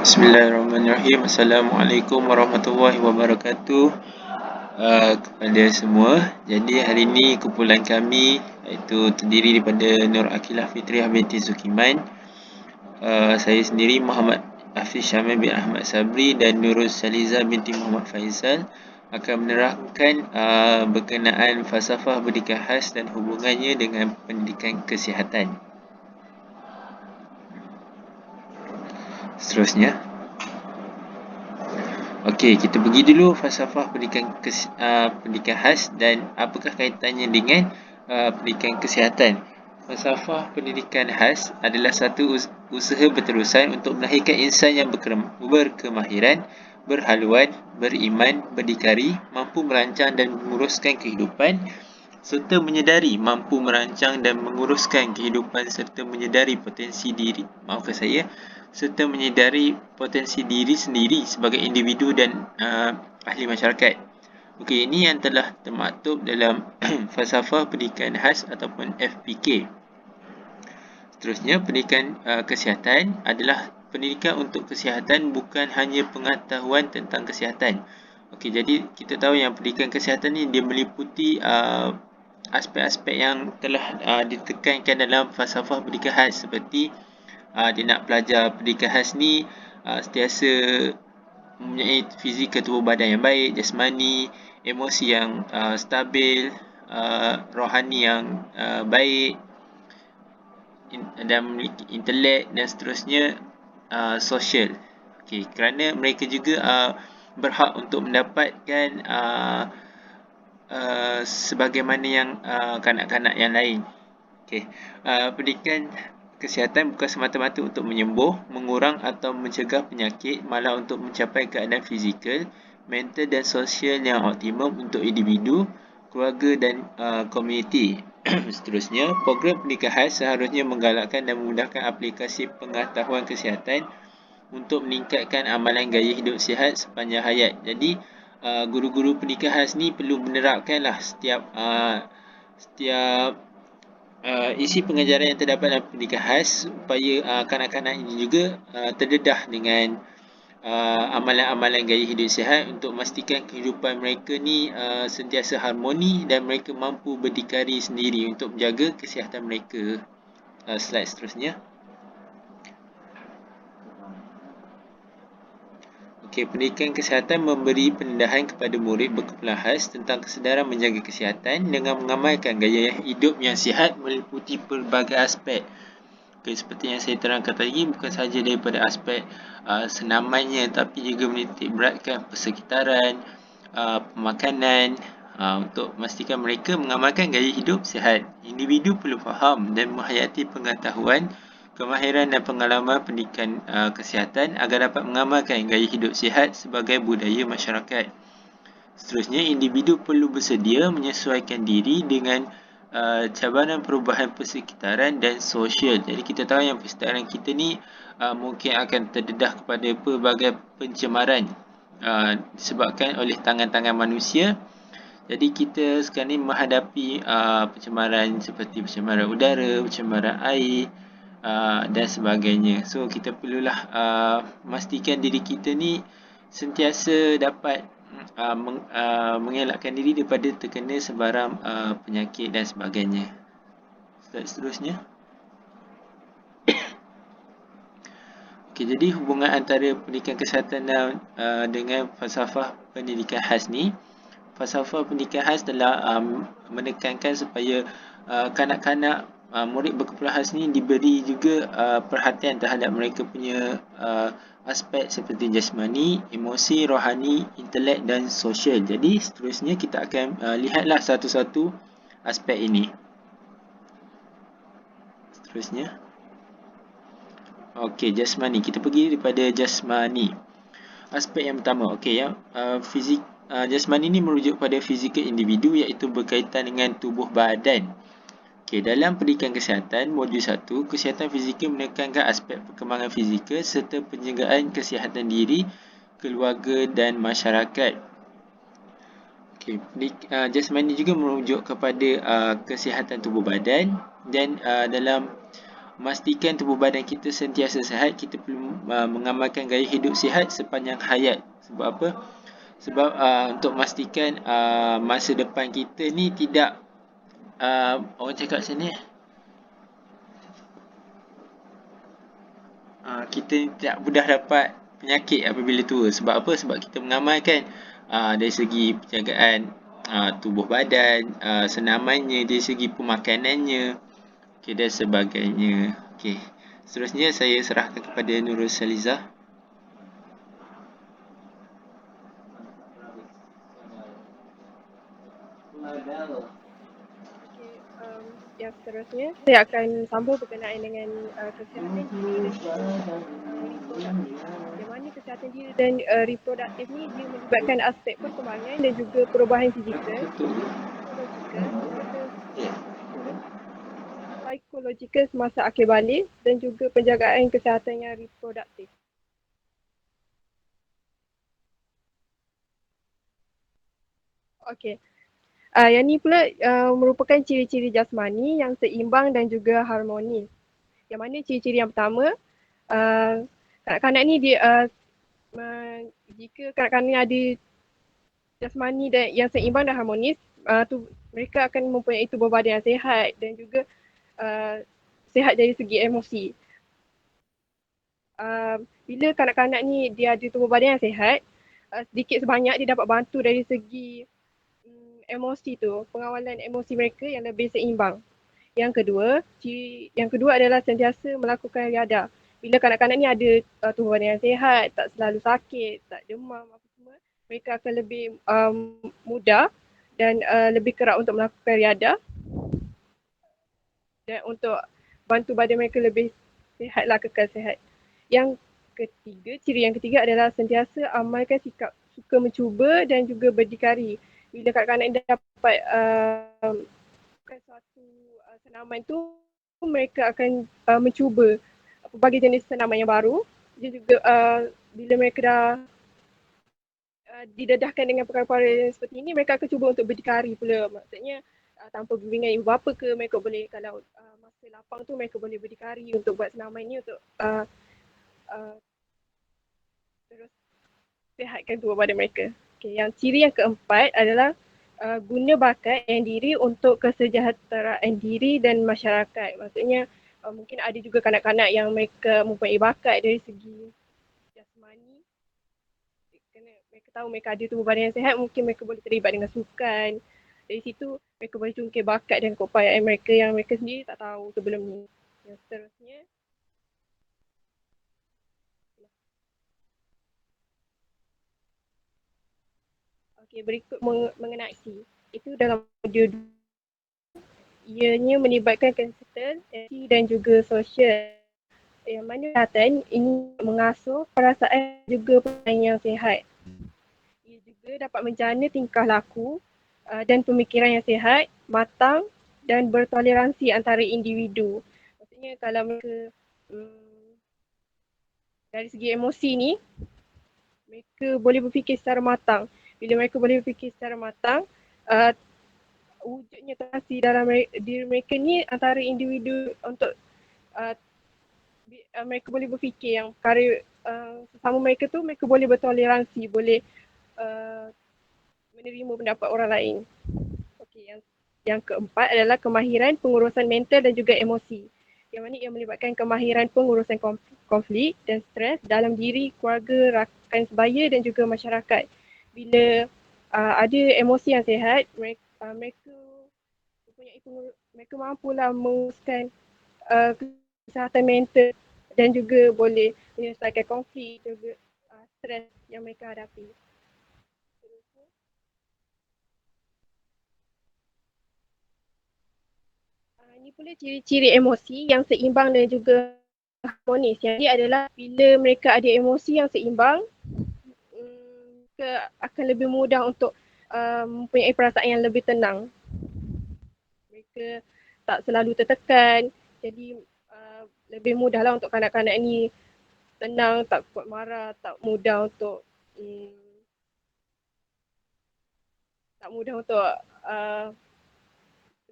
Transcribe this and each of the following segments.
Bismillahirrahmanirrahim. Assalamualaikum warahmatullahi wabarakatuh kepada semua. Jadi hari ini kumpulan kami iaitu terdiri daripada Nur Akilah Fitriah binti Zukiman, saya sendiri Muhammad Hafiz Syamil bin Ahmad Sabri dan Nurul Saliza binti Muhammad Faizal akan menerangkan berkenaan falsafah pendidikan khas dan hubungannya dengan pendidikan kesihatan. Seterusnya. Okey, kita pergi dulu falsafah pendidikan khas dan apakah kaitannya dengan pendidikan kesihatan. Falsafah pendidikan khas adalah satu usaha berterusan untuk melahirkan insan yang berkemahiran, berhaluan, beriman, berdikari, mampu merancang dan menguruskan kehidupan serta menyedari mampu merancang dan menguruskan kehidupan serta menyedari potensi diri serta menyedari potensi diri sendiri sebagai individu dan ahli masyarakat. Okey, ini yang telah termaktub dalam falsafah pendidikan khas ataupun FPK. Seterusnya, pendidikan kesihatan adalah pendidikan untuk kesihatan, bukan hanya pengetahuan tentang kesihatan. Okey, jadi kita tahu yang pendidikan kesihatan ni dia meliputi aspek-aspek yang telah ditekankan dalam falsafah pendidikan khas, seperti dia nak pelajar pendidikan khas ni sentiasa mempunyai fizikal tubuh badan yang baik, jasmani, emosi yang stabil, rohani yang baik, dan memiliki intelek dan seterusnya, sosial. Okey, kerana mereka juga berhak untuk mendapatkan sebagaimana yang kanak-kanak yang lain. Okey, pendidikan kesihatan bukan semata-mata untuk menyembuh, mengurang atau mencegah penyakit, malah untuk mencapai keadaan fizikal, mental dan sosial yang optimum untuk individu, keluarga dan komuniti. Seterusnya, program pendidikan khas seharusnya menggalakkan dan memudahkan aplikasi pengetahuan kesihatan untuk meningkatkan amalan gaya hidup sihat sepanjang hayat. Jadi, guru-guru pendidikan khas ni perlu menerapkanlah setiap isi pengajaran yang terdapat dalam pendidikan khas supaya kanak-kanak ini juga terdedah dengan amalan-amalan gaya hidup sihat untuk memastikan kehidupan mereka ni sentiasa harmoni dan mereka mampu berdikari sendiri untuk menjaga kesihatan mereka. Slide seterusnya. Okey, pendidikan kesihatan memberi pendedahan kepada murid berkeperluan khas tentang kesedaran menjaga kesihatan dengan mengamalkan gaya hidup yang sihat meliputi pelbagai aspek. Okey, seperti yang saya terangkan tadi, bukan sahaja daripada aspek senamannya, tapi juga menitik beratkan persekitaran, pemakanan, untuk memastikan mereka mengamalkan gaya hidup sihat. Individu perlu faham dan menghayati pengetahuan, kemahiran dan pengalaman pendidikan kesihatan agar dapat mengamalkan gaya hidup sihat sebagai budaya masyarakat. Seterusnya, individu perlu bersedia menyesuaikan diri dengan cabaran perubahan persekitaran dan sosial. Jadi kita tahu yang persekitaran kita ni mungkin akan terdedah kepada pelbagai pencemaran disebabkan oleh tangan-tangan manusia. Jadi kita sekarang ni menghadapi pencemaran seperti pencemaran udara, pencemaran air dan sebagainya. So kita perlulah memastikan diri kita ni sentiasa dapat mengelakkan diri daripada terkena sebarang penyakit dan sebagainya. Seterusnya. Okey, jadi hubungan antara pendidikan kesihatan dengan falsafah pendidikan khas ni. Falsafah pendidikan khas telah menekankan supaya kanak-kanak murid berkeperluan khas ni diberi juga perhatian terhadap mereka punya aspek seperti jasmani, emosi, rohani, intelek dan sosial. Jadi seterusnya kita akan lihatlah satu-satu aspek ini. Seterusnya. Okey, jasmani. Kita pergi daripada jasmani. Aspek yang pertama, okey, yang jasmani ni merujuk pada fizikal individu, iaitu berkaitan dengan tubuh badan. Okey, dalam pendidikan kesihatan modul 1, kesihatan fizikal menekankan aspek perkembangan fizikal serta penjagaan kesihatan diri, keluarga dan masyarakat. Okey, jasmani juga merujuk kepada kesihatan tubuh badan dan dalam memastikan tubuh badan kita sentiasa sihat, kita perlu mengamalkan gaya hidup sihat sepanjang hayat. Sebab apa? Sebab untuk memastikan masa depan kita ni tidak orang cakap macam ni, kita tidak mudah dapat penyakit apabila tua. Sebab apa? Sebab kita mengamalkan dari segi penjagaan tubuh badan, senamannya, dari segi pemakanannya, okay, dan sebagainya. Okay. Seterusnya saya serahkan kepada Nurul Saliza. Okey, yang seterusnya saya akan sambung berkenaan dengan kesihatan diri dan juga reproduktif. Yang mana kesihatan diri dan reproduktif ni dia melibatkan aspek perkembangan dan juga perubahan fizikal, psikologikal semasa psikologikal semasa akhir balik dan juga penjagaan kesihatan yang reproduktif. Okey. Yang ni pula merupakan ciri-ciri jasmani yang seimbang dan juga harmonis. Yang mana ciri-ciri yang pertama, kanak-kanak ni dia jika kanak-kanak ni ada jasmani dan yang seimbang dan harmonis, mereka akan mempunyai tubuh badan yang sihat dan juga sihat dari segi emosi. Bila kanak-kanak ni dia ada tubuh badan yang sihat, sedikit sebanyak dia dapat bantu dari segi emosi tu, pengawalan emosi mereka yang lebih seimbang. Yang kedua adalah sentiasa melakukan riadah. Bila kanak-kanak ni ada tubuh badan yang sihat, tak selalu sakit, tak demam apa semua, mereka akan lebih mudah dan lebih kerap untuk melakukan riadah dan untuk bantu badan mereka lebih sihatlah, kekal sihat. Ciri yang ketiga adalah sentiasa amalkan sikap suka mencuba dan juga berdikari. Bila kanak-kanak dapat suatu senaman tu, mereka akan mencuba pelbagai jenis senaman yang baru. Dan juga bila mereka dah didedahkan dengan perkara-perkara seperti ini, mereka akan cuba untuk berdikari pula. Maksudnya tanpa bimbingan ibu bapa ke, mereka boleh, kalau masa lapang tu mereka boleh berdikari untuk buat senaman ni untuk terus sihatkan tubuh badan mereka. Okay, yang ciri yang keempat adalah guna bakat yang diri untuk kesejahteraan diri dan masyarakat. Maksudnya mungkin ada juga kanak-kanak yang mereka mempunyai bakat dari segi jasmani. Kerana mereka tahu mereka ada tubuh badan yang sihat, mungkin mereka boleh terlibat dengan sukan. Dari situ mereka boleh cungkil bakat dan keupayaan mereka yang mereka sendiri tak tahu sebelum ni. Yang seterusnya, berikut mengenai aksi. Itu dalam modul 2. Ianya melibatkan konsistensi dan juga sosial. Yang mana kesihatan ini mengasuh perasaan juga perasaan yang sihat. Ia juga dapat menjana tingkah laku dan pemikiran yang sihat, matang dan bertoleransi antara individu. Maksudnya kalau mereka dari segi emosi ni, mereka boleh berfikir secara matang. Bila mereka boleh berfikir secara matang, wujudnya toleransi dalam diri mereka ni antara individu untuk mereka boleh berfikir yang perkara sesama mereka tu mereka boleh bertoleransi, boleh menerima pendapat orang lain. Okey, yang keempat adalah kemahiran pengurusan mental dan juga emosi. Yang mana ia melibatkan kemahiran pengurusan konflik dan stres dalam diri, keluarga, rakan sebaya dan juga masyarakat. Bila ada emosi yang sihat, mereka mampulah menguruskan kesihatan mental dan juga boleh menyelesaikan konflik juga stres yang mereka hadapi. Ini pula ciri-ciri emosi yang seimbang dan juga harmonis. Yang ini adalah bila mereka ada emosi yang seimbang, mereka akan lebih mudah untuk mempunyai perasaan yang lebih tenang. Mereka tak selalu tertekan, jadi lebih mudahlah untuk kanak-kanak ni tenang, tak kuat marah, tak mudah untuk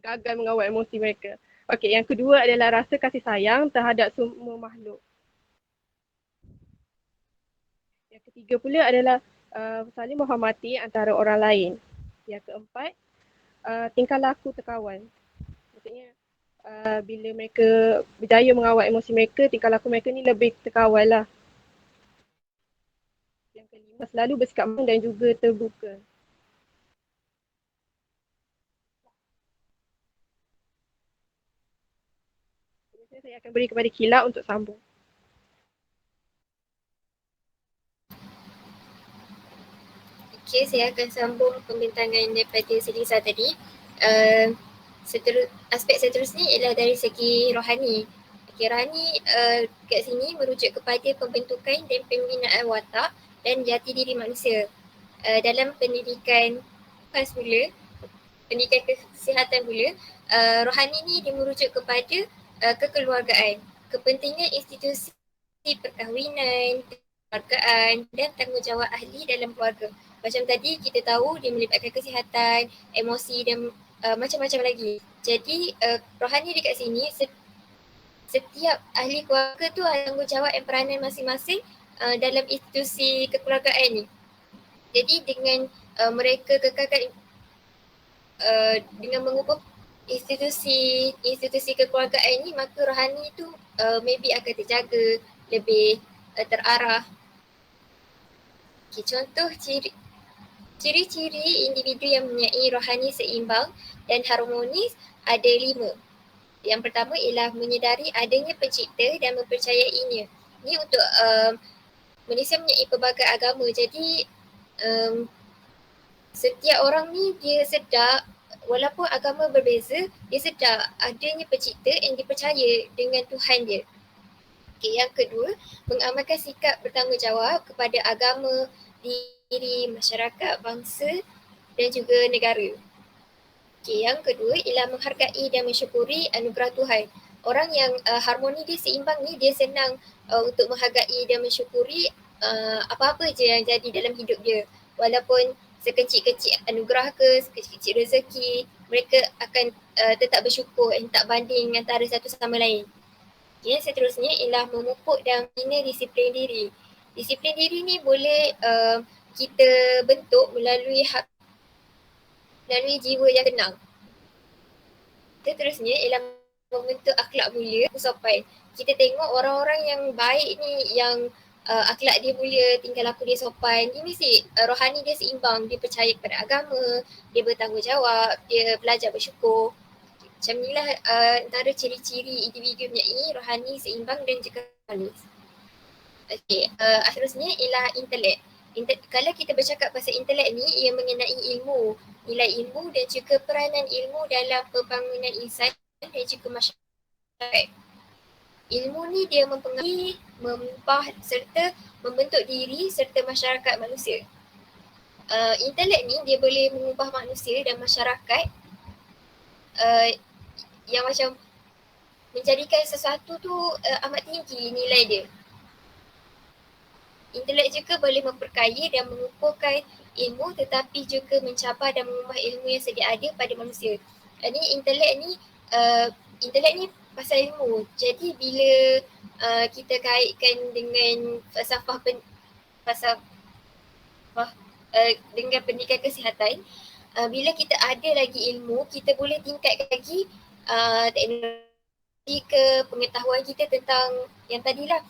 gagal mengawal emosi mereka. Okey, yang kedua adalah rasa kasih sayang terhadap semua makhluk. Yang ketiga pula adalah saling menghormati antara orang lain. Yang keempat, tingkah laku terkawan. Maksudnya bila mereka berjaya mengawal emosi mereka, tingkah laku mereka ni lebih terkawal lah. Yang kelima, selalu bersikap dan juga terbuka. Saya akan beri kepada Kila untuk sambung. Okey, saya akan sambung pembintangan daripada Selisa tadi. Aspek seterusnya ialah dari segi rohani. Okay, rohani kat sini merujuk kepada pembentukan dan pembinaan watak dan jati diri manusia. Dalam pendidikan semula, pendidikan kesihatan pula, rohani ni dia merujuk kepada kekeluargaan, kepentingan institusi perkahwinan, kekeluargaan dan tanggungjawab ahli dalam keluarga. Macam tadi kita tahu dia melibatkan kesihatan, emosi dan macam-macam lagi. Jadi rohani dekat sini setiap ahli keluarga tu ada tanggungjawab dan peranan masing-masing dalam institusi kekeluargaan ni. Jadi dengan mereka kekalkan dengan mengubah institusi kekeluargaan ni, maka rohani tu maybe akan terjaga, lebih terarah. Okay, contoh ciri-ciri individu yang mempunyai rohani seimbang dan harmonis ada 5. Yang pertama ialah menyedari adanya pencipta dan mempercayainya. Ini untuk Malaysia mempunyai pelbagai agama, jadi setiap orang ni dia sedar walaupun agama berbeza, dia sedar adanya pencipta yang dipercaya dengan Tuhan dia. Okay, yang kedua, mengamalkan sikap bertanggungjawab kepada agama, diri, masyarakat, bangsa dan juga negara. Okay, yang kedua ialah menghargai dan mensyukuri anugerah Tuhan. Orang yang harmoni dia seimbang ni, dia senang untuk menghargai dan mensyukuri apa-apa je yang jadi dalam hidup dia. Walaupun sekecil-kecil anugerah ke, sekecil-kecil rezeki, mereka akan tetap bersyukur dan tak banding antara satu sama lain. Okay, seterusnya ialah memupuk dan membina disiplin diri. Disiplin diri ni boleh kita bentuk melalui jiwa yang tenang. Seterusnya ialah membentuk akhlak mulia, sopan. Kita tengok orang-orang yang baik ni, yang akhlak dia mulia, tingkah laku dia sopan, dia mesti rohani dia seimbang, dia percaya kepada agama, dia bertanggungjawab, dia belajar bersyukur. Macam inilah antara ciri-ciri individu mempunyai rohani seimbang dan juga manis. Okey, seterusnya ialah intelek. Kalau kita bercakap pasal intelek ni, ia mengenai ilmu, nilai ilmu dan juga peranan ilmu dalam pembangunan insan dan juga masyarakat. Ilmu ni dia mempengaruhi, mengubah serta membentuk diri serta masyarakat manusia. Intelek ni dia boleh mengubah manusia dan masyarakat yang macam menjadikan sesuatu tu amat tinggi nilai dia. Intelek juga boleh memperkaya dan mengukuhkan ilmu, tetapi juga mencabar dan mengubah ilmu yang sedia ada pada manusia. Intelek ni pasal ilmu. Jadi bila kita kaitkan dengan dengan pendidikan kesihatan, bila kita ada lagi ilmu, kita boleh tingkatkan lagi teknologi ke pengetahuan kita tentang yang tadilah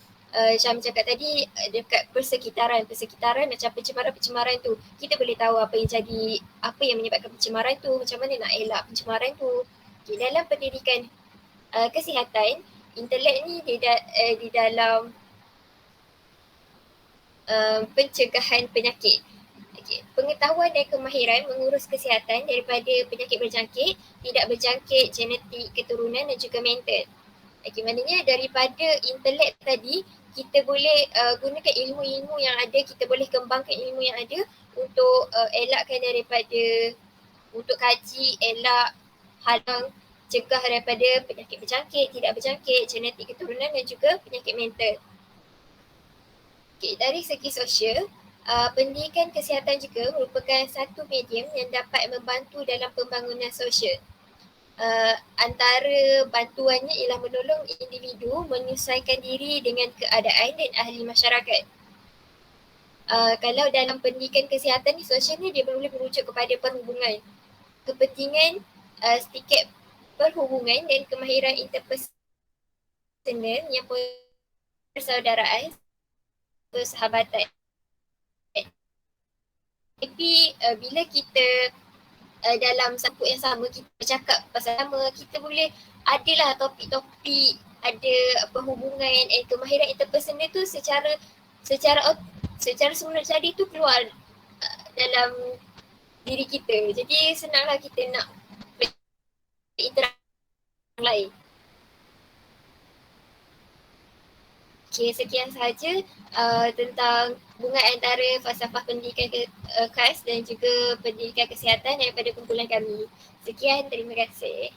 Syam cakap tadi, dekat persekitaran macam pencemaran tu, kita boleh tahu apa yang menyebabkan pencemaran tu, macam mana nak elak pencemaran tu. Okay, dalam pendidikan kesihatan, intelek ni di dalam pencegahan penyakit. Okay. Pengetahuan dan kemahiran mengurus kesihatan daripada penyakit berjangkit, tidak berjangkit, genetik, keturunan dan juga mental. Okay, maknanya daripada intelek tadi, kita boleh gunakan ilmu-ilmu yang ada, kita boleh kembangkan ilmu yang ada untuk elakkan daripada, untuk kaji, elak, halang, cegah daripada penyakit berjangkit, tidak berjangkit, genetik keturunan dan juga penyakit mental. Okay, dari segi sosial, pendidikan kesihatan juga merupakan satu medium yang dapat membantu dalam pembangunan sosial. antara bantuannya ialah menolong individu menyesuaikan diri dengan keadaan dan ahli masyarakat. Kalau dalam pendidikan kesihatan ni, sosial ni dia boleh merujuk kepada perhubungan, kepentingan setiap perhubungan dan kemahiran interpersonal yang persaudaraan, persahabatan. Tapi bila kita dalam sangkut yang sama, kita bercakap pasal sama, kita boleh adalah topik-topik, ada perhubungan dan kemahiran interpersonal tu secara semula jadi tu keluar dalam diri kita. Jadi senanglah kita nak berinteraksi dengan lain. Okay, sekian sahaja tentang hubungan antara falsafah pendidikan khas dan juga pendidikan kesihatan daripada kumpulan kami. Sekian, terima kasih.